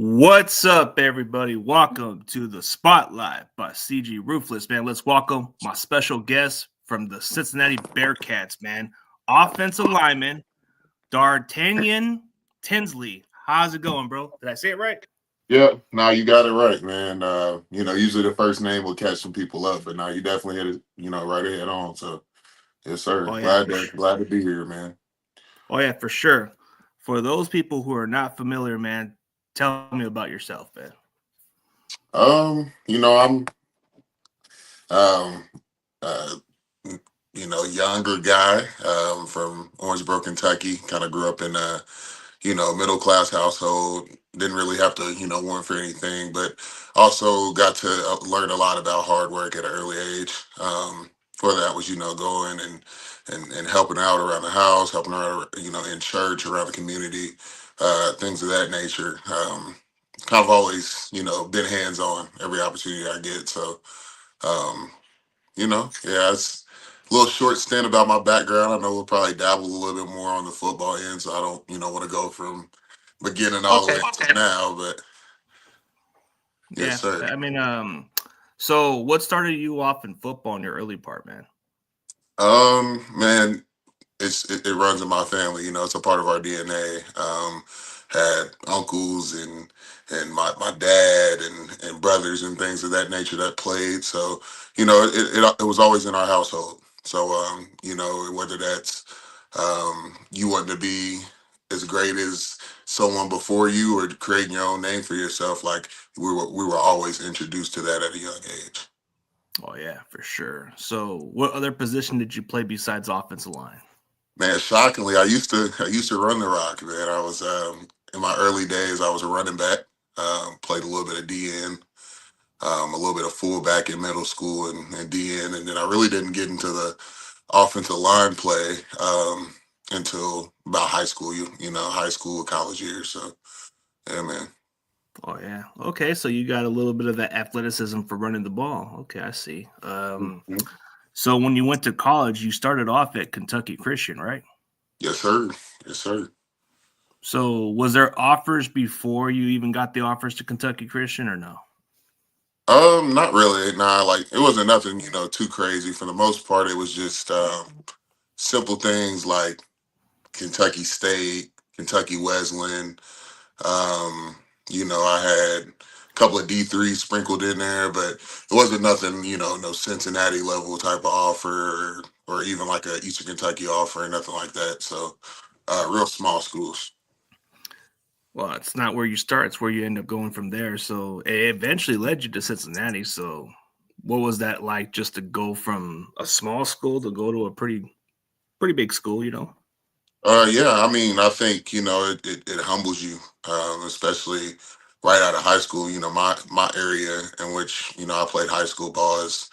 What's up, everybody? Welcome to the Spotlight by CG Ruthless, man. Let's welcome my special guest from the Cincinnati Bearcats, man. Offensive lineman, Dartanyan Tinsley. How's it going, bro? Did I say it right? Yeah, now you got it right, man. Usually the first name will catch some people up, but now you definitely hit it, right ahead on. So yes, sir. Oh, yeah, Glad for to sure. glad to be here, man. Oh, yeah, for sure. For those people who are not familiar, man, tell me about yourself, man. I'm um uh younger guy from Orangeburg, Kentucky. Kind of grew up in a middle class household. Didn't really have to want for anything, but also got to learn a lot about hard work at an early age. For that was going and helping out around the house, helping out in church, around the community, things of that nature. Kind of always been hands on every opportunity I get. So um, yeah, it's a little short stint about my background. I know we'll probably dabble a little bit more on the football end, so I don't, want to go from beginning all the way Okay. to now. But yes, Yeah. sir. So what started you off in football in your early part, man? Man, it runs in my family. It's a part of our DNA. Had uncles and my dad and brothers and things of that nature that played. So it was always in our household. So whether that's you wanting to be as great as someone before you or creating your own name for yourself, like we were always introduced to that at a young age. Oh yeah, for sure. So what other position did you play besides offensive line? Man, shockingly, I used to run the rock. Man, I was in my early days. I was a running back. Played a little bit of DN, a little bit of fullback in middle school and DN, and then I really didn't get into the offensive line play until about high school. High school, college years. So yeah, man. Oh yeah. Okay, so you got a little bit of that athleticism for running the ball. Okay, I see. Mhm. So when you went to college, you started off at Kentucky Christian, right? Yes, sir. Yes, sir. So was there offers before you even got the offers to Kentucky Christian or no? Not really. Nah, like it wasn't nothing, too crazy. For the most part, it was just simple things like Kentucky State, Kentucky Wesleyan. Um, I had a couple of D3s sprinkled in there, but it wasn't nothing, no Cincinnati level type of offer or even like a Eastern Kentucky offer or nothing like that. So real small schools. Well, it's not where you start; it's where you end up going from there. So it eventually led you to Cincinnati. So what was that like, just to go from a small school to go to a pretty big school? Yeah, I mean, I think, it humbles you, especially right out of high school. My area in which, I played high school ball is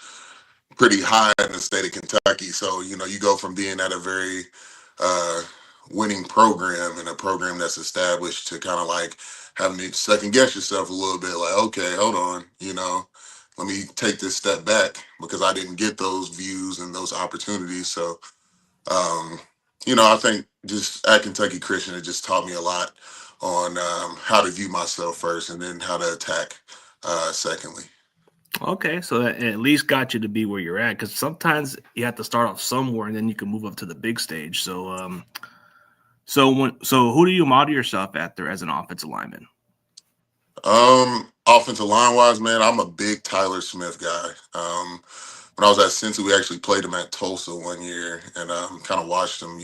pretty high in the state of Kentucky. So, you go from being at a very uh, winning program and a program that's established to kind of like having to second guess yourself a little bit like, okay, hold on, let me take this step back because I didn't get those views and those opportunities. So, um, I think just at Kentucky Christian, it just taught me a lot on how to view myself first and then how to attack secondly. Okay, so that at least got you to be where you're at. Because sometimes you have to start off somewhere, and then you can move up to the big stage. So who do you model yourself after as an offensive lineman? Offensive line wise, man, I'm a big Tyler Smith guy. When I was at Cincy, we actually played him at Tulsa one year and kind of watched him,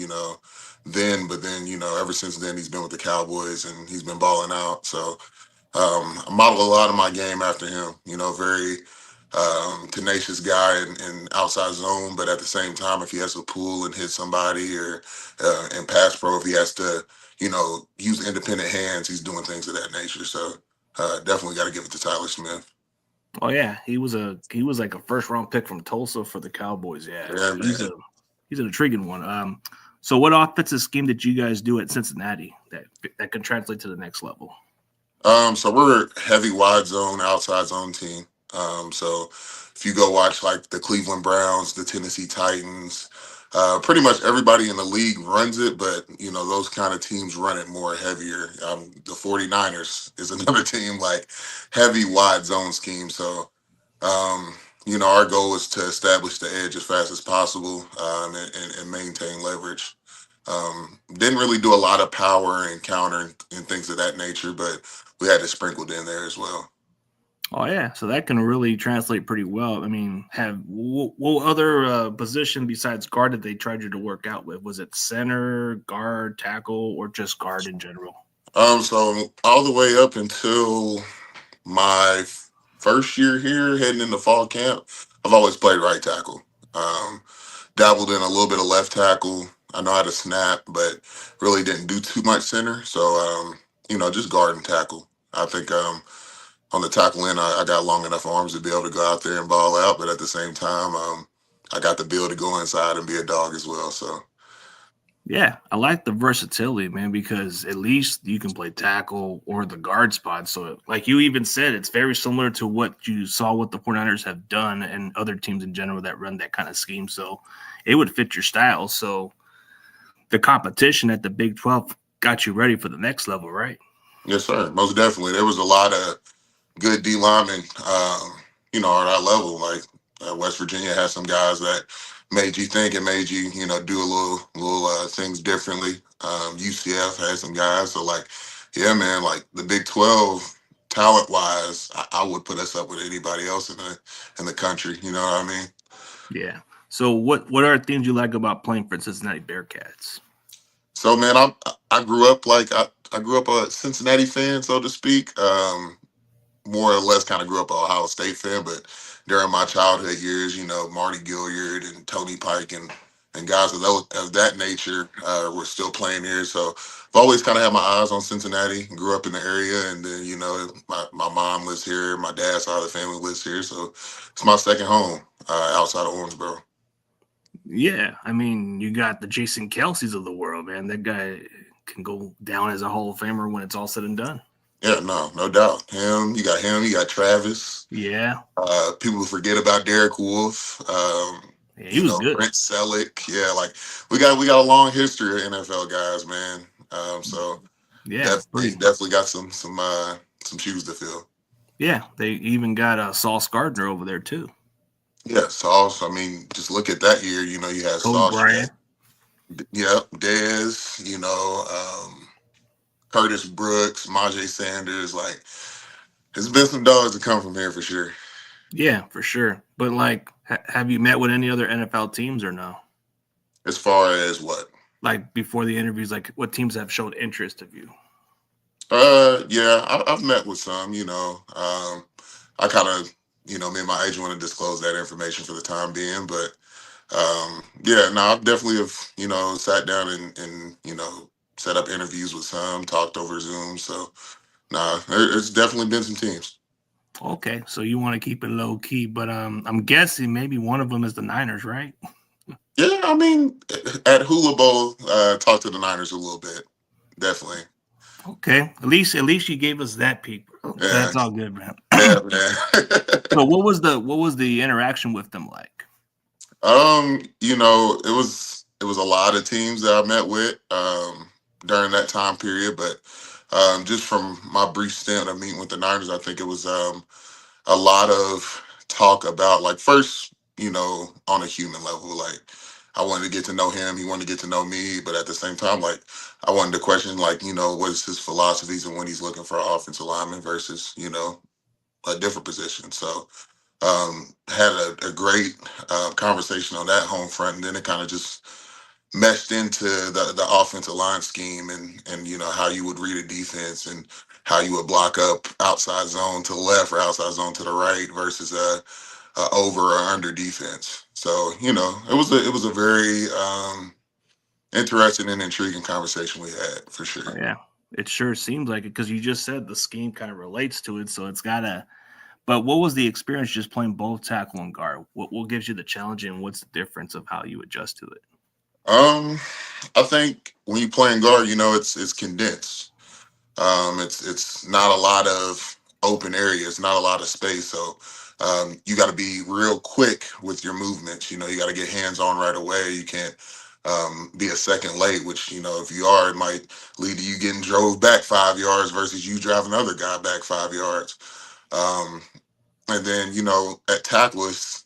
then. But then, ever since then, he's been with the Cowboys and he's been balling out. So I model a lot of my game after him. Very tenacious guy in outside zone, but at the same time, if he has to pull and hit somebody or in pass pro, if he has to, use independent hands, he's doing things of that nature. So definitely got to give it to Tyler Smith. Oh yeah, he was like a first round pick from Tulsa for the Cowboys. Yeah, Yeah, man. he's an intriguing one. So what offensive scheme did you guys do at Cincinnati that can translate to the next level? So we're a heavy wide zone, outside zone team. So if you go watch like the Cleveland Browns, the Tennessee Titans, Pretty much everybody in the league runs it, but those kind of teams run it more heavier. The 49ers is another team, like heavy wide zone scheme. So um, our goal is to establish the edge as fast as possible, and maintain leverage. Didn't really do a lot of power and counter and things of that nature, but we had it sprinkled in there as well. Oh yeah, so that can really translate pretty well. I mean, what other position besides guard did they tried you to work out with? Was it center, guard, tackle, or just guard in general? So all the way up until my first year here, heading into fall camp, I've always played right tackle. Um, Dabbled in a little bit of left tackle. I know how to snap, but really didn't do too much center. So, just guard and tackle. I think on the tackle end, I got long enough arms to be able to go out there and ball out, but at the same time, I got the build to go inside and be a dog as well. So, Yeah, I like the versatility, man, because at least you can play tackle or the guard spot. So, like you even said, it's very similar to what you saw what the 49ers have done and other teams in general that run that kind of scheme. So, it would fit your style. So, the competition at the Big 12 got you ready for the next level, right? yes, sir. Most definitely. There was a lot of good D linemen, at our level. Like West Virginia had some guys that made you think and made you, do a little things differently. UCF had some guys. So like, yeah, man, like the Big 12 talent wise, I would put us up with anybody else in the country. You know what I mean? Yeah. So, what are things you like about playing for Cincinnati Bearcats? So man, I grew up like I grew up a Cincinnati fan, so to speak. More or less kind of grew up an Ohio State fan, but during my childhood years, Marty Gilliard and Tony Pike and guys of that nature were still playing here. So I've always kind of had my eyes on Cincinnati. Grew up in the area, and then my mom lives here, my dad's side of the family lives here, so it's my second home outside of Owensboro. Yeah, I mean, you got the Jason Kelsey's of the world, man. That guy can go down as a Hall of Famer when it's all said and done. Yeah, no doubt. Him, you got Travis. Yeah, People forget about Derek Wolf. yeah, he was good. Brent Selleck. Yeah, like we got a long history of NFL guys, man. So Yeah, definitely got some shoes to fill. yeah. They even got Sauce Gardner over there too. Yeah, Sauce. I mean, just look at that year. You had Cody Sauce. You Bryant. had, yep, Dez. Curtis Brooks, Majay Sanders. Like, there's been some dogs to come from here for sure. Yeah, for sure. But like, have you met with any other NFL teams or no? As far as what? Like before the interviews, like what teams have showed interest of you? Yeah, I've met with some. I kind of, me and my agent want to disclose that information for the time being, but yeah, no, I definitely have, sat down and set up interviews with some, talked over Zoom. So, nah, it's definitely been some teams. Okay, so you want to keep it low key, but I'm guessing maybe one of them is the Niners, right? Yeah, I mean, at Hula Bowl, talked to the Niners a little bit, definitely. Okay, at least you gave us that peek. Yeah, That's all good, man. yeah, man. So what was the interaction with them like? It was a lot of teams that I met with during that time period, but just from my brief stint of meeting with the Niners, I think it was a lot of talk about like first, on a human level, like I wanted to get to know him, he wanted to get to know me, but at the same time, like I wanted to question like, what is his philosophies and when he's looking for an offensive lineman versus, a different position. So had a great conversation on that home front, and then it kind of just meshed into the offensive line scheme and how you would read a defense and how you would block up outside zone to the left or outside zone to the right versus a over or under defense. So it was a very interesting and intriguing conversation we had for Oh, sure. yeah, it sure seems like it because you just said the scheme kind of relates to it, so it's gotta. But what was the experience just playing both tackle and guard? What gives you the challenge, and what's the difference of how you adjust to it? Um, I think when you playing guard, it's condensed. It's not a lot of open areas, not a lot of space. So you got to be real quick with your movements. You know, you got to get hands on right away. You can't be a second late, which, you know, if you are, it might lead to you getting drove back 5 yards versus you driving another guy back 5 yards. Um, and then, you know, at tackle, it's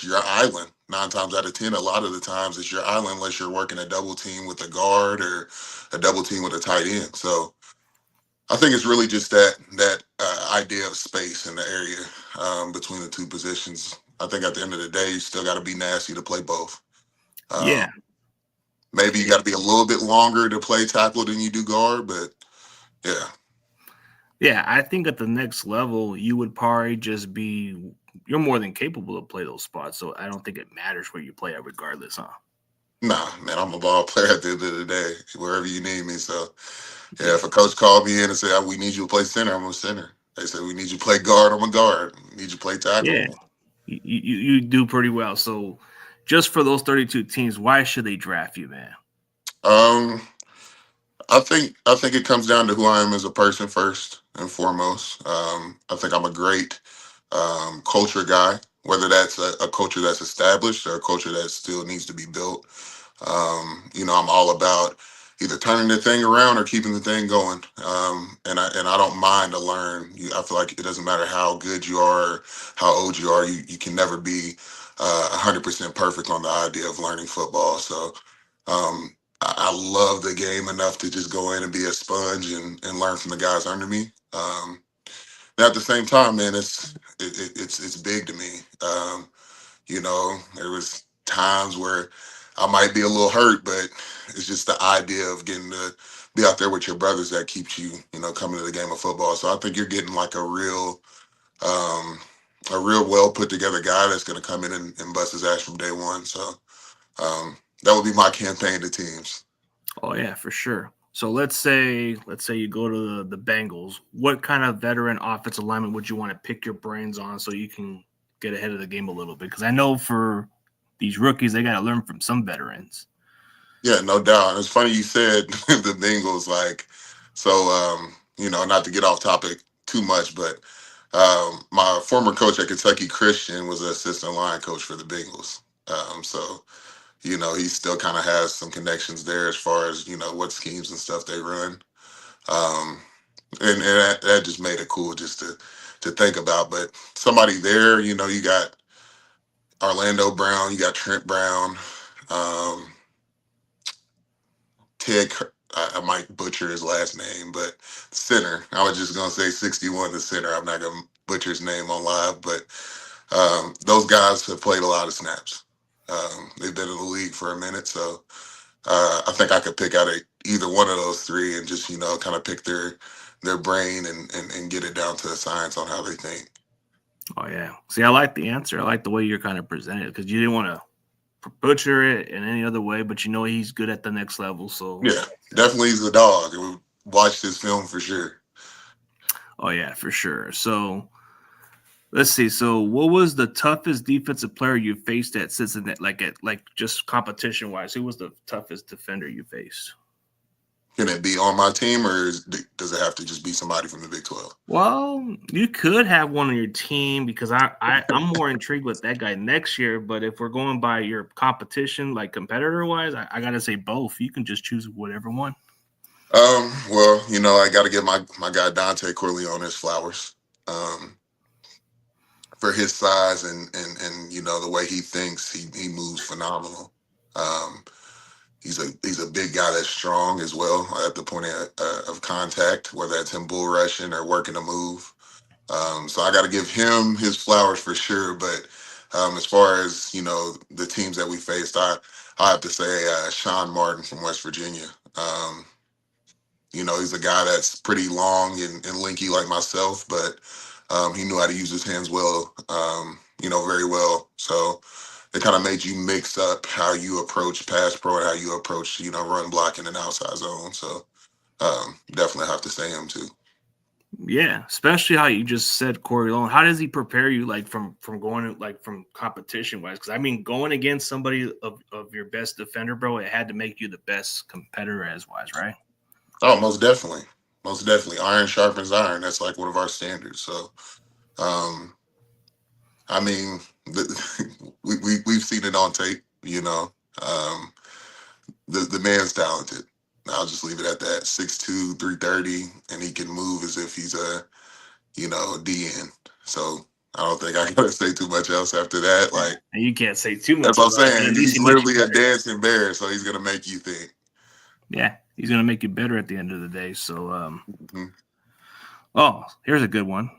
your island. 9 times out of 10, a lot of the times it's your island unless you're working a double team with a guard or a double team with a tight end. So I think it's really just that idea of space in the area between the two positions. I think at the end of the day, you still got to be nasty to play both. Yeah. Um, Maybe you got to be a little bit longer to play tackle than you do guard, but yeah. Yeah, I think at the next level, you would probably just be you're more than capable to play those spots. So I don't think it matters where you play at regardless, huh? Nah, man, I'm a ball player at the end of the day, wherever you need me. So yeah, Yeah. if a coach called me in and said, we need you to play center, I'm a center. They said, we need you to play guard, I'm a guard. We need you to play Yeah. tackle. You do pretty well. So just for those 32 teams, why should they draft you, man? Um, I think it comes down to who I am as a person first and foremost. I think I'm a great culture guy, whether that's a culture that's established or a culture that still needs to be built. You know, I'm all about either turning the thing around or keeping the thing going. And I don't mind to learn. I feel like it doesn't matter how good you are, or how old you are. You can never be 100% perfect on the idea of learning football. So I love the game enough to just go in and be a sponge and learn from the guys under me. And at the same time, man, it's big to me. You know, there was times where I might be a little hurt, but it's just the idea of getting to be out there with your brothers that keeps you, you know, coming to the game of football. So I think you're getting like um, a real well put together guy that's going to come in and bust his ass from day one. So that would be my campaign to teams. Oh yeah, for sure. So let's say you go to the Bengals. What kind of veteran offensive lineman would you want to pick your brains on so you can get ahead of the game a little bit? Because I know for these rookies, they got to learn from some veterans. Yeah, no doubt. It's funny you said the Bengals, like, so, you know, not to get off topic too much, but my former coach at Kentucky Christian was an assistant line coach for the Bengals. So, you know, he still kind of has some connections there as far as, you know, what schemes and stuff they run. Um, and that just made it cool just to think about. But somebody there, you know, you got Orlando Brown, you got Trent Brown, um, Ted, I might butcher his last name, but center. I was just gonna say 61, the center. I'm not gonna butcher his name on live, but those guys have played a lot of snaps. They've been in the league for a minute, so I think I could pick out either one of those three and just, you know, kind of pick their brain and get it down to a science on how they think. Oh yeah. See, I like the answer. I like the way you're kind of presented because you didn't want to butcher it in any other way, but you know he's good at the next level. So, Yeah, definitely he's a dog. We watched this film for sure. oh yeah, for sure. So let's see. So, what was the toughest defensive player you faced at Cincinnati? Like just competition wise, who was the toughest defender you faced? Can it be on my team, or does it have to just be somebody from the Big 12? Well, you could have one on your team because I'm more intrigued with that guy next year. But if we're going by your competition, like competitor wise, I gotta say both. You can just choose whatever one. Well, you know, I got to give my guy Dante Corleone his flowers for his size and you know the way he thinks. He moves phenomenal. Um, he's a big guy that's strong as well at the point of contact, whether that's him bull rushing or working a move. So I got to give him his flowers for sure. But as far as you know, the teams that we faced, I have to say Sean Martin from West Virginia. Um, You know, he's a guy that's pretty long and linky like myself, but he knew how to use his hands well, you know, very well. So it kind of made you mix up how you approach pass pro and how you approach, you know, run blocking and outside zone. So definitely have to say him too. Yeah, especially how you just said Corey Long. How does he prepare you like from going like from competition wise? Because I mean, going against somebody of your best defender, bro, it had to make you the best competitor as wise, right? Oh, most definitely. Most definitely. Iron sharpens iron. That's like one of our standards. So, um, I mean, we've seen it on tape. Um, the man's talented. I'll just leave it at that. 6'2", 330, and he can move as if he's a DN. So I don't think I gotta say too much else after that. Yeah. Like And you can't say too that's much what I'm about it, but saying. at least He's he makes you literally a better. dancing bear, so he's gonna make you think. Yeah, he's gonna make you better at the end of the day. So, Mhm. oh, here's a good one.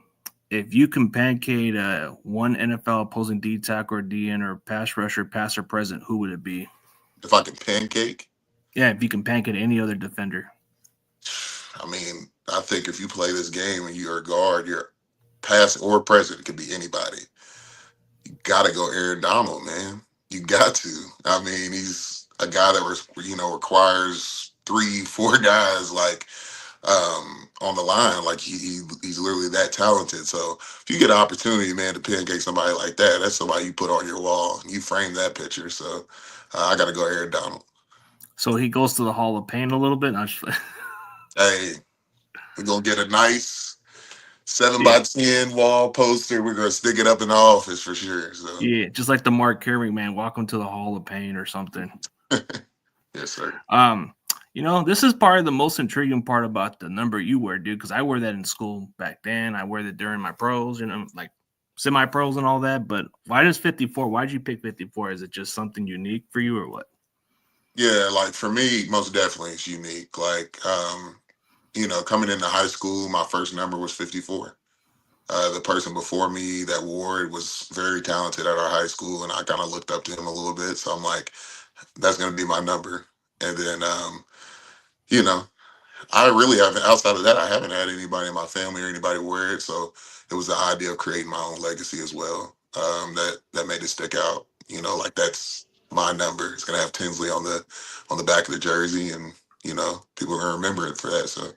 If you can pancake one NFL opposing D tackle or DN or pass rusher, past or present, who would it be? If I can pancake, Yeah, if you can pancake any other defender. I mean, I think if you play this game and you're a guard, you're past or present, it could be anybody. You gotta go Aaron Donald, man. You got to. I mean, he's a guy that was requires 3, 4 guys on the line. Like he's literally that talented. So if you get an opportunity, man, to pancake somebody like that, that's somebody you put on your wall. You frame that picture. So I got to go Aaron Donald. So he goes to the Hall of Pain a little bit. Hey, we're gonna get a nice seven Yeah, by ten wall poster. We're gonna stick it up in the office for sure. So yeah, just like the Mark Carey man, welcome to the Hall of Pain or something. yes, sir. Um, this is probably the most intriguing part about the number you wear, dude, because I wear that in school back then. I wear that during my pros, like semi-pros and all that. But why does 54? Why'd you pick 54? Is it just something unique for you or what? Yeah, like for me, most definitely it's unique. Coming into high school, my first number was 54. The person before me that wore it was very talented at our high school, and I kind of looked up to him a little bit. So I'm like, that's going to be my number. And then, you know, I really haven't, outside of that, I haven't had anybody in my family or anybody wear it. So it was the idea of creating my own legacy as well, that made it stick out. Like that's my number. It's going to have Tinsley on the back of the jersey, and, people are going to remember it for that. So.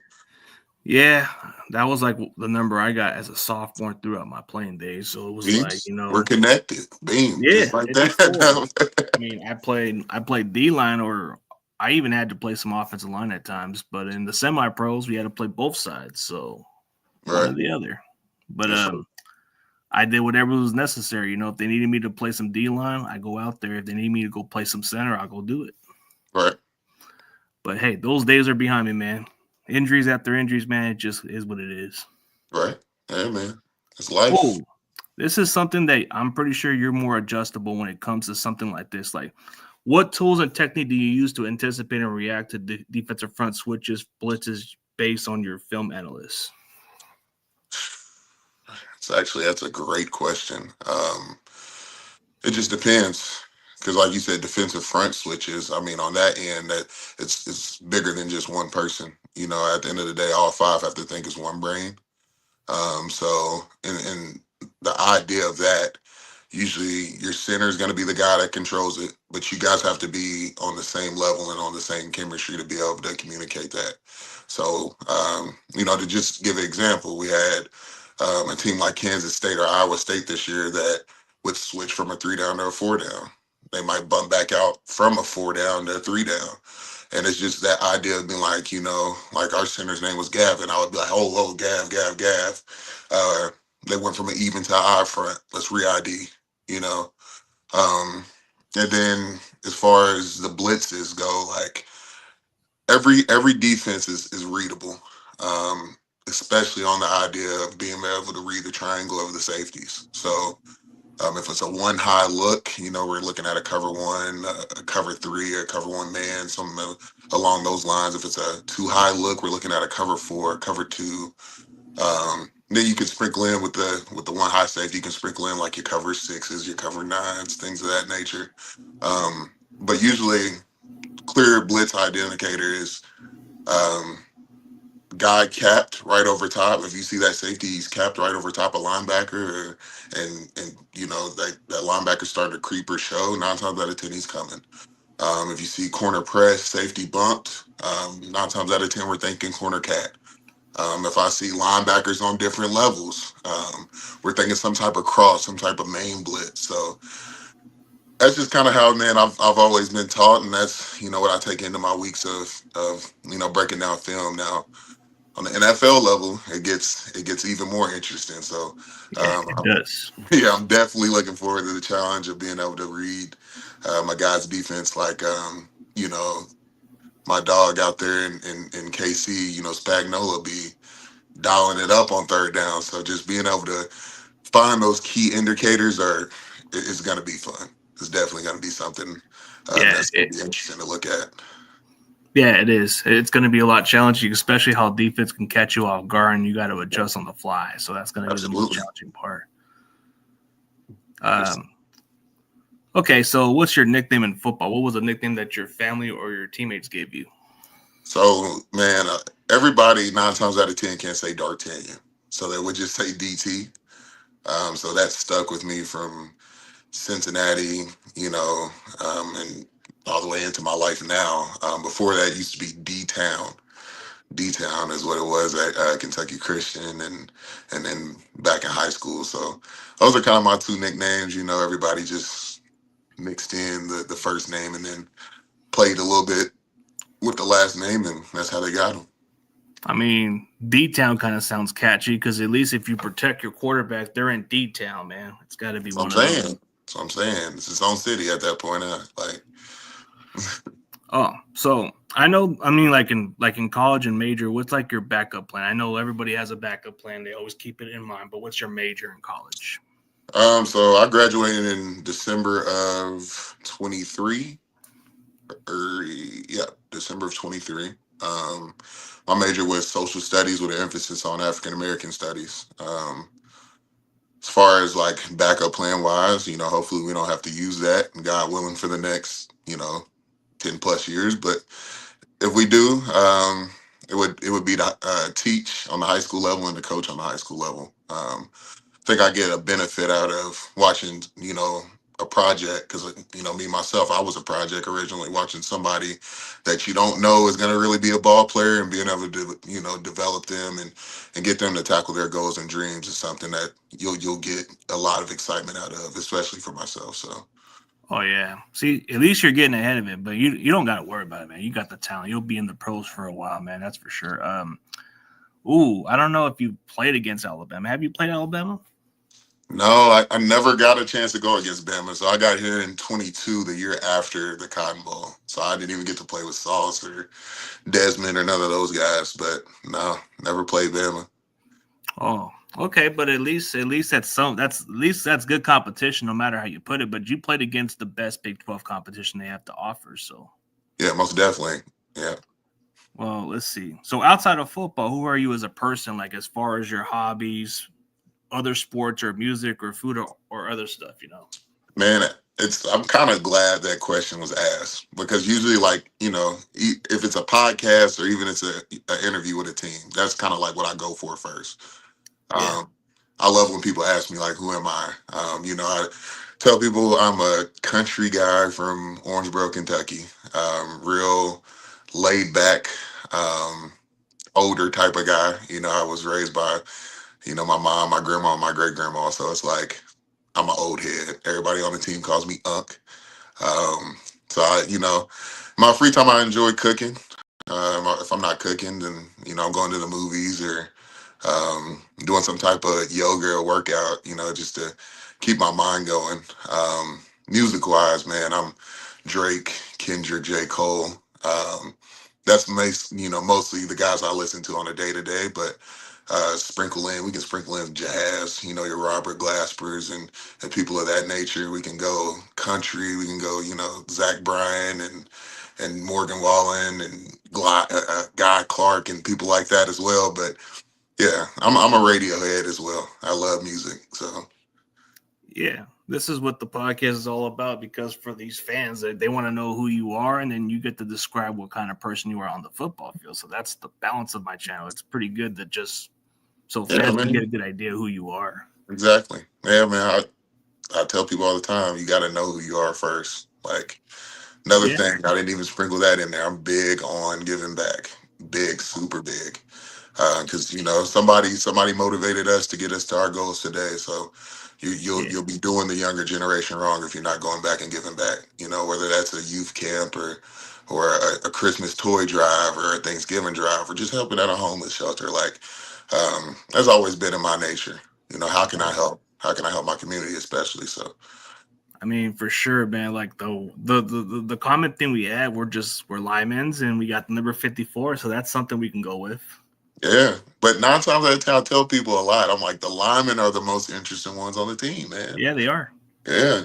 Yeah, that was like the number I got as a sophomore throughout my playing days. So it was like, Beams, we're connected. Beam, yeah, just like 54. that. I mean, I played D line, or I even had to play some offensive line at times. But in the semi pros, we had to play both sides, so one or Right. the other. But Yes, sir. I did whatever was necessary. If they needed me to play some D line, I go out there. If they need me to go play some center, I'll go do it. Right. But hey, those days are behind me, man. Injuries after injuries, man. It just is what it is. Right. Yeah, man. It's life. Oh, this is something that I'm pretty sure you're more adjustable when it comes to something like this. Like, what tools and technique do you use to anticipate and react to defensive front switches, blitzes based on your film analysts? That's a great question. It just depends. Because like you said, defensive front switches, I mean, on that end, that it's bigger than just one person. At the end of the day, all five have to think as one brain. So and the idea of that, usually your center is going to be the guy that controls it, but you guys have to be on the same level and on the same chemistry to be able to communicate that. So, to just give an example, we had a team like Kansas State or Iowa State this year that would switch from a 3 down to a 4 down. They might bump back out from a 4 down to a 3 down. And it's just that idea of being like, like our center's name was Gavin. I would be like, oh, Gav, Gav, Gav. They went from an even to an odd front. Let's re-ID, you know. Um, and then as far as the blitzes go, like every defense is readable, especially on the idea of being able to read the triangle of the safeties. So if it's a one high look, we're looking at a cover one, a cover three, a cover one man, something along those lines. If it's a too high look, we're looking at a cover four, cover two. Then you can sprinkle in with the one high safety. You can sprinkle in like your cover sixes, your cover nines, things of that nature. But usually, clear blitz identifier is um, guy capped right over top. If you see that safety, he's capped right over top of linebacker, and that linebacker started to creep or show. 9 times out of 10, he's coming. If you see corner press, safety bumped, 9 times out of 10, we're thinking corner cat. If I see linebackers on different levels, we're thinking some type of cross, some type of main blitz. So that's just kind of how, man, I've always been taught, and that's what I take into my weeks of breaking down film now. on the NFL level, it gets even more interesting. So, Yeah, it does. yeah, I'm definitely looking forward to the challenge of being able to read my guys' defense. Like, you know, my dog out there in KC, Spagnola be dialing it up on third down. So just being able to find those key indicators is going to be fun. It's definitely going to be something Yeah, that's going to be interesting to look at. yeah, it is. It's going to be a lot challenging, especially how defense can catch you off guard and you got to adjust on the fly. So that's going to be the most Absolutely. challenging part. Um, okay, so what's your nickname in football? What was a nickname that your family or your teammates gave you? So, man, everybody 9 times out of 10 can't say Dartanyan. So they would just say DT. So that stuck with me from Cincinnati, and all the way into my life now. Before that, it used to be D Town. D Town is what it was at Kentucky Christian, and then back in high school. So those are kind of my two nicknames. Everybody just mixed in the first name and then played a little bit with the last name, and that's how they got them. I mean, D Town kind of sounds catchy because at least if you protect your quarterback, they're in D Town, man. It's got to be So I'm one of those. saying, it's its own city at that point. Like, Oh, so I know. I mean, like in college and major, what's like your backup plan? I know everybody has a backup plan; they always keep it in mind. But what's your major in college? so I graduated in December of 23, or yeah, December of 23. Um, my major was social studies with an emphasis on African American studies. As far as like backup plan wise, hopefully we don't have to use that, God willing, for the next, 10 plus years. But if we do, it would be to teach on the high school level and to coach on the high school level. I think I get a benefit out of watching, a project because, me myself, I was a project originally. Watching somebody that you don't know is going to really be a ball player and being able to, develop them and get them to tackle their goals and dreams is something that you'll get a lot of excitement out of, especially for myself. So. Oh yeah. See, at least you're getting ahead of it, but you don't got to worry about it, man. You got the talent. You'll be in the pros for a while, man. That's for sure. I don't know if you played against Alabama. Have you played Alabama? No, I never got a chance to go against Bama. So I got here in 22, the year after the Cotton Bowl. So I didn't even get to play with Sauce or Desmond or none of those guys. But no, never played Bama. Oh, okay, but at least that's good competition, no matter how you put it. But you played against the best Big 12 competition they have to offer. So, Yeah, most definitely. Yeah. well, let's see. So outside of football, who are you as a person? Like as far as your hobbies, other sports, or music, or food, or other stuff? Man, I'm kind of glad that question was asked because usually, like, if it's a podcast or even it's a interview with a team, that's kind of like what I go for first. Yeah, Um, I love when people ask me like, "Who am I?" I tell people I'm a country guy from Orangeboro, Kentucky. Real laid back, um, older type of guy. I was raised by my mom, my grandma, my great grandma. So it's like I'm an old head. Everybody on the team calls me Unc. Um, so my free time I enjoy cooking. If I'm not cooking, then I'm going to the movies or doing some type of yoga or workout. Just to keep my mind going. Music wise, man, I'm Drake, Kendrick, J. Cole. That's mostly the guys I listen to on a day to day, but we can sprinkle in jazz, your Robert Glaspers and people of that nature. We can go country, we can go, Zach Bryan and Morgan Wallen and Guy Clark and people like that as well. But yeah, I'm a radio head as well. I love music. So yeah. This is what the podcast is all about because for these fans, they want to know who you are, and then you get to describe what kind of person you are on the football field. So that's the balance of my channel. It's pretty good that just so yeah, fans can get a man. good idea of who you are. Exactly. Yeah, man. I tell people all the time, you gotta know who you are first. Like another Yeah, thing, I didn't even sprinkle that in there. I'm big on giving back. Big, super big. Because somebody motivated us to get us to our goals today. So yeah, you'll be doing the younger generation wrong if you're not going back and giving back. Whether that's a youth camp or or a Christmas toy drive or a Thanksgiving drive or just helping at a homeless shelter. Like, that's always been in my nature. How can I help? How can I help my community, especially? So, I mean, for sure, man. Like the common thing we had, we're linemen, and we got the number 54, so that's something we can go with. yeah. But 9 times out of 10, I tell people a lot. I'm like, the linemen are the most interesting ones on the team, man. Yeah, they are. Yeah.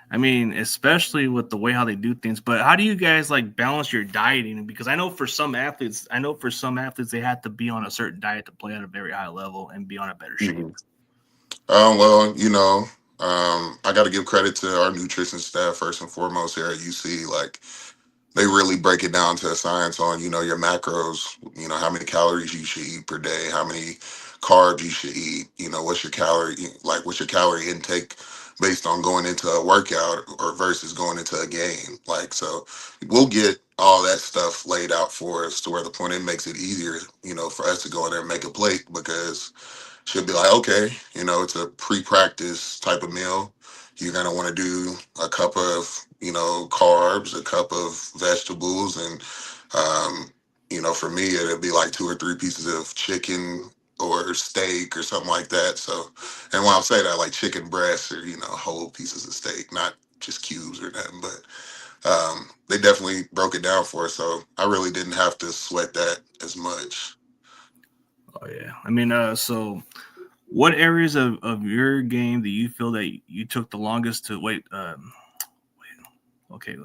I mean, especially with the way how they do things. But how do you guys like balance your dieting? Because I know for some athletes, they have to be on a certain diet to play at a very high level and be on a better shape. Mhm. Well, I got to give credit to our nutrition staff first and foremost here at UC. Like, they really break it down to a science on, your macros, how many calories you should eat per day, how many carbs you should eat, what's your calorie intake based on going into a workout or versus going into a game. Like, so we'll get all that stuff laid out for us to where the point it makes it easier, for us to go in there and make a plate because she'll be like, okay, it's a pre-practice type of meal. You're gonna want to do a cup of, carbs, a cup of vegetables, and for me, it'll be like 2 or 3 pieces of chicken or steak or something like that. So, and when I say that, like chicken breasts or whole pieces of steak, not just cubes or nothing, but they definitely broke it down for us. So I really didn't have to sweat that as much. Oh yeah. I mean, so what areas of your game do you feel that you took the longest to wait? Okay.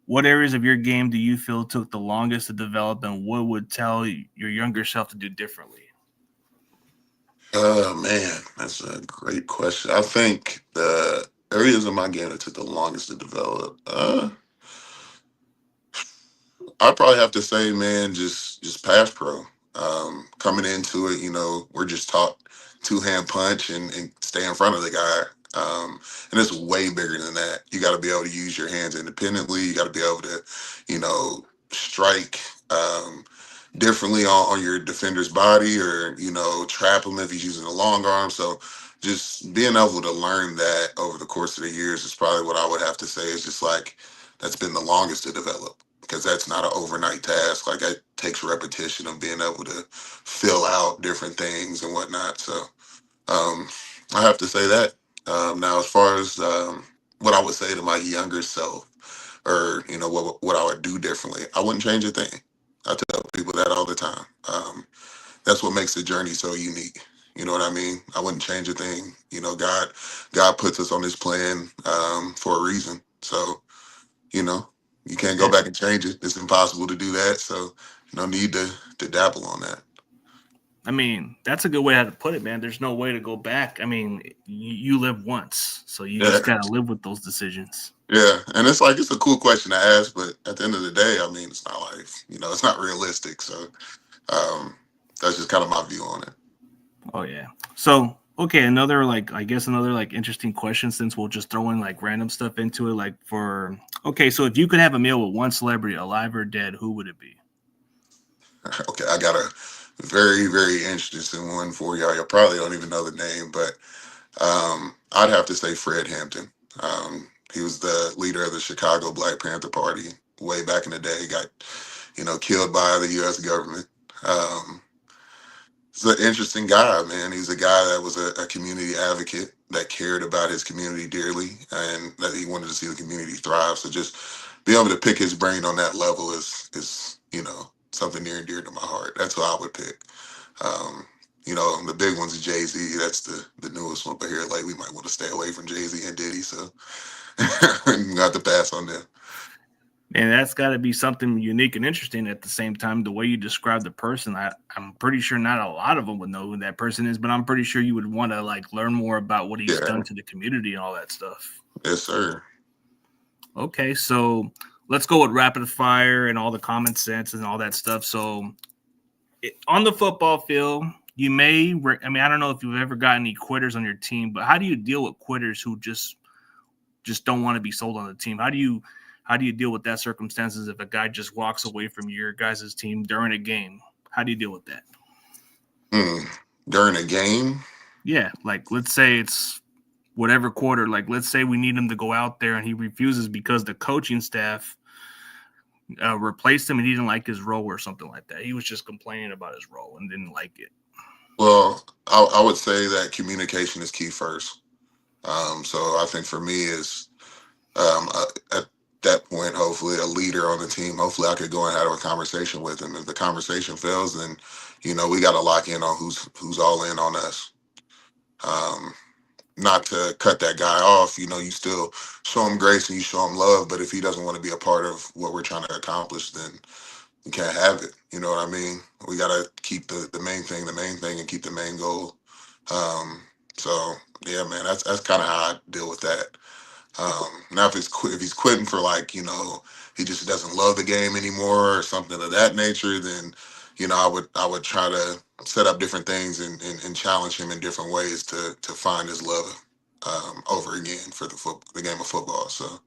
What areas of your game do you feel took the longest to develop, and what would tell your younger self to do differently? Oh man, that's a great question. I think the areas of my game that took the longest to develop. I'd probably have to say, man, just pass pro. Coming into it, we're just taught 2-hand punch and stay in front of the guy. And it's way bigger than that. You got to be able to use your hands independently. You got to be able to, strike differently on your defender's body, or trap him if he's using a long arm. So just being able to learn that over the course of the years is probably what I would have to say is just like that's been the longest to develop because that's not an overnight task. Like it takes repetition of being able to fill out different things and whatnot. So I have to say that. Now, as far as what I would say to my younger self, or what I would do differently, I wouldn't change a thing. I tell people that all the time. That's what makes the journey so unique. You know what I mean? I wouldn't change a thing. God puts us on this plan for a reason. So you know, you can't go Yeah. back and change it. It's impossible to do that. So no need to dabble on that. I mean, that's a good way to put it, man. There's no way to go back. I mean, you live once, so you Yeah. just gotta live with those decisions. Yeah. And it's like it's a cool question to ask, but at the end of the day, I mean, it's not like, it's not realistic. So um that's just kind of my view on it. Oh yeah. So okay, another interesting question since we'll just throw in like random stuff into it. So if you could have a meal with one celebrity, alive or dead, who would it be? Okay, I got a very, very interesting one for y'all. You probably don't even know the name, but I'd have to say Fred Hampton. He was the leader of the Chicago Black Panther Party way back in the day. He got, killed by the U.S. government. Um, he's an interesting guy, man. He's a guy that was a community advocate that cared about his community dearly and that he wanted to see the community thrive. So just being able to pick his brain on that level is something near and dear to my heart. That's who I would pick. Um, the big one's Jay-Z. That's the newest one. But here lately, we might want to stay away from Jay-Z and Diddy. So got to pass on them. And that's got to be something unique and interesting at the same time. The way you describe the person, I'm pretty sure not a lot of them would know who that person is, but I'm pretty sure you would want to like learn more about what he's Yeah. done to the community and all that stuff. Yes, sir. Okay, so let's go with rapid fire and all the common sense and all that stuff. So on the football field, I don't know if you've ever got any quitters on your team, but how do you deal with quitters who just don't want to be sold on the team? How do you deal with that circumstances if a guy just walks away from your guys' team during a game? How do you deal with that? During a game? Yeah, like let's say it's whatever quarter. Like let's say we need him to go out there and he refuses because the coaching staff replaced him and he didn't like his role or something like that. He was just complaining about his role and didn't like it. Well, I would say that communication is key first. So I think for me is at that point, hopefully a leader on the team, hopefully I could go and have a conversation with him. If the conversation fails, then, we got to lock in on who's all in on us. Um, Not to cut that guy off, you still show him grace and you show him love. But if he doesn't want to be a part of what we're trying to accomplish, then we can't have it. You know what I mean? We got to keep the main thing and keep the main goal. Um, so yeah, man, that's kind of how I deal with that. Now, if he's quitting for like he just doesn't love the game anymore or something of that nature, then I would try to set up different things and challenge him in different ways to find his love over again for the game of football. So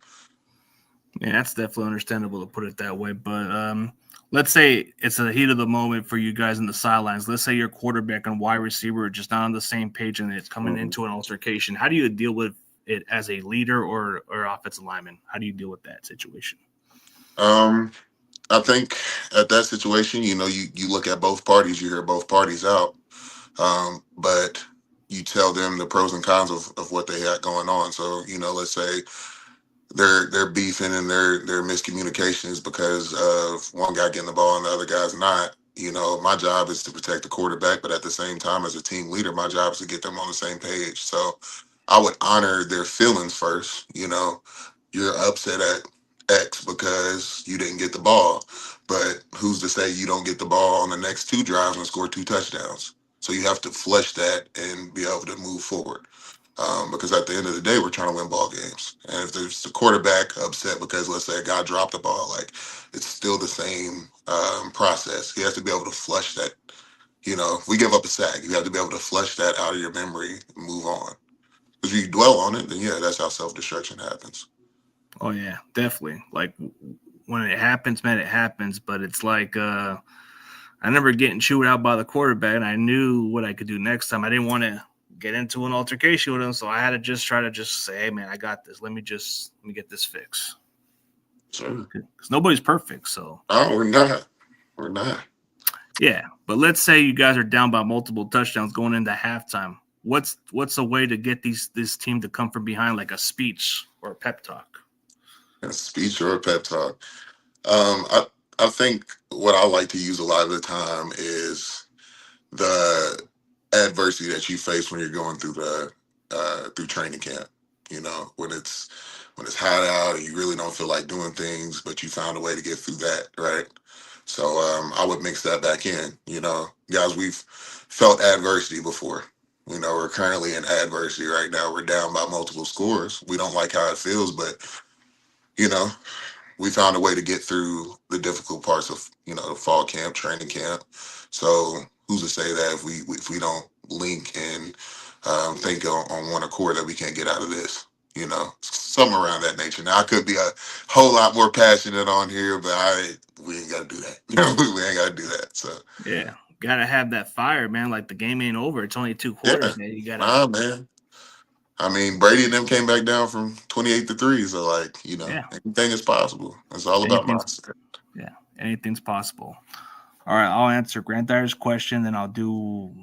Yeah, that's definitely understandable to put it that way. But let's say it's a heat of the moment for you guys in the sidelines. Let's say your quarterback and wide receiver are just not on the same page and it's coming mhm. into an altercation. How do you deal with it as a leader or offensive lineman? How do you deal with that situation? um, I think at that situation, you look at both parties, you hear both parties out, but you tell them the pros and cons of what they had going on. So let's say they're beefing and their miscommunication is because of one guy getting the ball and the other guy's not. My job is to protect the quarterback, but at the same time, as a team leader, my job is to get them on the same page. So I would honor their feelings first. You're upset at X because you didn't get the ball, but who's to say you don't get the ball on the next two drives and score two touchdowns? So you have to flush that and be able to move forward. Because at the end of the day, we're trying to win ball games. And if there's the quarterback upset because, let's say, a guy dropped the ball, like it's still the same process. He has to be able to flush that. If we give up a sack, you have to be able to flush that out of your memory and move on. Because if you dwell on it, then yeah, that's how self destruction happens. Oh yeah, definitely. Like when it happens, man, it happens. But it's like I remember getting chewed out by the quarterback, and I knew what I could do next time. I didn't want to get into an altercation with him, so I had to just try to just say, "Hey, man, I got this. Let me get this fixed." Sure. Because nobody's perfect, so No, we're not. We're not. yeah. But let's say you guys are down by multiple touchdowns going into halftime. What's a way to get this team to come from behind, like a speech or a pep talk? A speech or a pep talk. I think what I like to use a lot of the time is the adversity that you face when you're going through through training camp. When it's hot out and you really don't feel like doing things, but you found a way to get through that, right? So I would mix that back in. Guys, we've felt adversity before. We're currently in adversity right now. We're down by multiple scores. We don't like how it feels, but you know we found a way to get through the difficult parts of the fall camp, training camp. So who's to say that if we don't link and think on one accord that we can't get out of this? Something around that nature. Now I could be a whole lot more passionate on here, but we ain't got to do that. We ain't got to do that. So Yeah, gotta have that fire, man. Like the game ain't over. It's only two yeah, quarters, man. You gotta, nah, man. I mean, Brady and them came back down from 28-3. So like, yeah. anything is possible. It's all about Anything's, mindset. yeah, anything's possible. All right, I'll answer Grant Dyer's question, then I'll do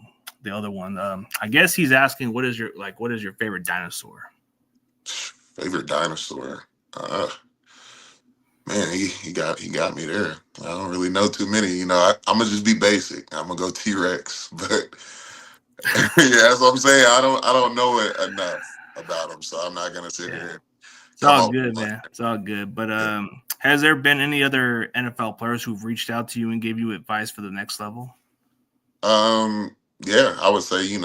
the other one. I guess he's asking, what is your favorite dinosaur? Favorite dinosaur. Man, he got me there. I don't really know too many. I'm gonna just be basic. I'm gonna go T-Rex, but yeah, that's what I'm saying. I don't know it enough about him, so I'm not gonna sit Yeah, here and it's come all up with good, one. man. It's all good. But Yeah. has there been any other NFL players who've reached out to you and gave you advice for the next level? Yeah, I would say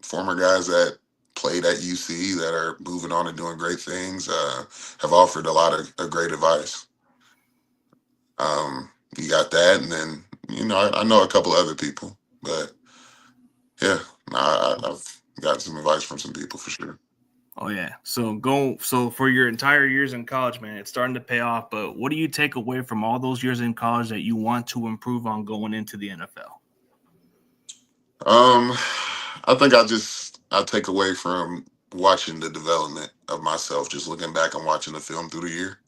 former guys that played at UC that are moving on and doing great things have offered a lot of great advice. You got that, and then I know a couple other people, but yeah, I've gotten some advice from some people for sure. Oh yeah. So for your entire years in college, man, it's starting to pay off. But what do you take away from all those years in college that you want to improve on going into the NFL? Um, I think I take away from watching the development of myself, just looking back and watching the film through the year.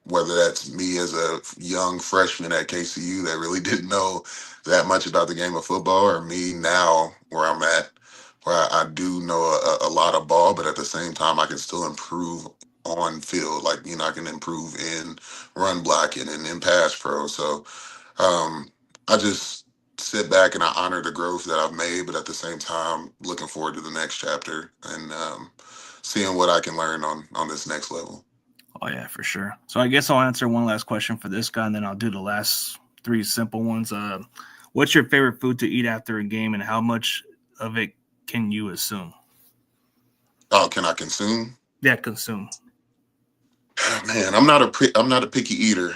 whether that's me as a young freshman at KCU that really didn't know that much about the game of football, or me now where I'm at, where I do know a lot of ball, but at the same time, I can still improve on field. Like, I can improve in run blocking and in pass pro. So I just sit back and I honor the growth that I've made, but at the same time, looking forward to the next chapter and seeing what I can learn on this next level. Oh, yeah, for sure. So I guess I'll answer one last question for this guy, and then I'll do the last three simple ones. What's your favorite food to eat after a game, and how much of it can you assume? Oh, can I consume? Yeah, consume. Man, I'm not a picky eater.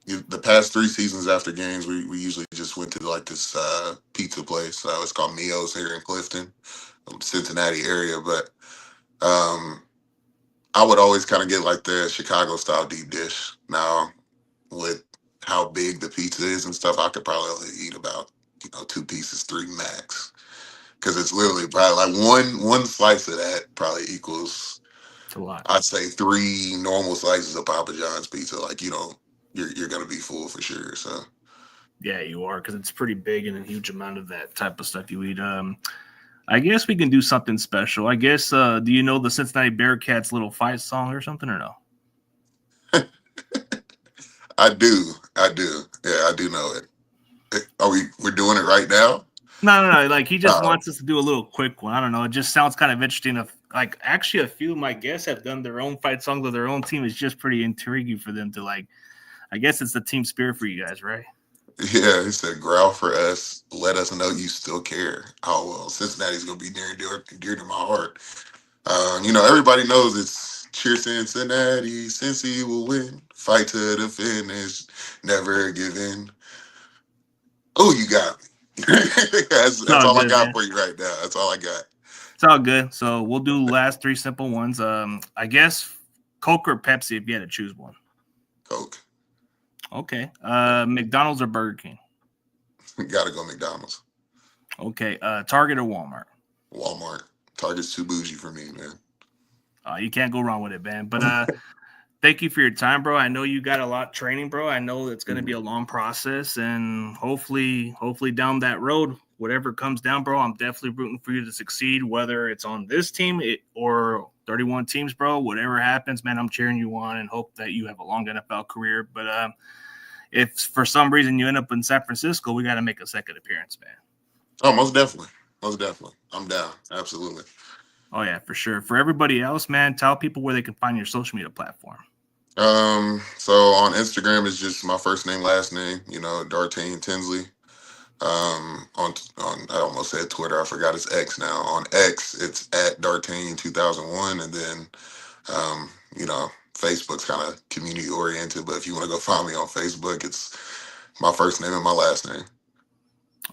The past 3 seasons after games, we usually just went to like this pizza place. It's called Mio's here in Clifton, Cincinnati area. But I would always kind of get like the Chicago style deep dish. Now, with how big the pizza is and stuff, I could probably only eat about 2 pieces, 3 max, because it's literally probably like one slice of that probably equals, It's a lot. I'd say, 3 normal slices of Papa John's pizza. Like, you're gonna be full for sure. So Yeah, you are, because it's pretty big and a huge amount of that type of stuff you eat. I guess we can do something special. I guess, do you know the Cincinnati Bearcats little fight song or something, or no? I do. Yeah, I do know it. We're doing it right now? No. Like, he just Oh, wants us to do a little quick one. I don't know. It just sounds kind of interesting. Like, actually, a few of my guests have done their own fight songs with their own team. It's just pretty intriguing for them to, like, I guess it's the team spirit for you guys, right? yeah, he said, growl for us. Let us know you still care. Oh, well, Cincinnati's going to be near and dear to my heart. Everybody knows it's cheer Cincinnati. Cincy will win. Fight to the finish. Never give in. Oh, you got me. that's, It's that's all all I good, got man. for you right now. That's all I got. It's all good. So we'll do the last three simple ones. I guess Coke or Pepsi if you had to choose one. Coke. Okay. McDonald's or Burger King? Gotta go McDonald's. Okay. Target or Walmart? Walmart. Target's too bougie for me, man. You can't go wrong with it, man. But thank you for your time, bro. I know you got a lot training, bro. I know it's going to be a long process, and hopefully down that road, whatever comes down, bro, I'm definitely rooting for you to succeed, whether it's on this team or 31 teams, bro. Whatever happens, man, I'm cheering you on and hope that you have a long NFL career. But if for some reason you end up in San Francisco, we got to make a second appearance, man. Oh, most definitely. Most definitely. I'm down. Absolutely. Oh, yeah, for sure. For everybody else, man, tell people where they can find your social media platform. So on Instagram it's just my first name, last name, Dartanyan Tinsley. On I almost said Twitter, I forgot it's X now. On X, it's at Dartanyan 2001, and then Facebook's kind of community oriented, but if you want to go find me on Facebook, it's my first name and my last name.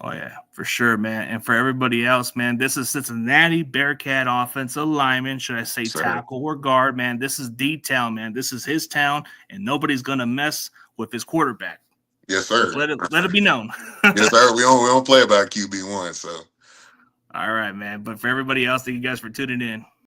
Oh, yeah, for sure, man. And for everybody else, man, this is Cincinnati Bearcat offensive lineman. Should I say Sir. tackle or guard, man? This is D-Town, man. This is his town, and nobody's going to mess with his quarterback. Yes, sir. Just let it be known. Yes, sir. We don't play about QB1, so. All right, man. But for everybody else, thank you guys for tuning in.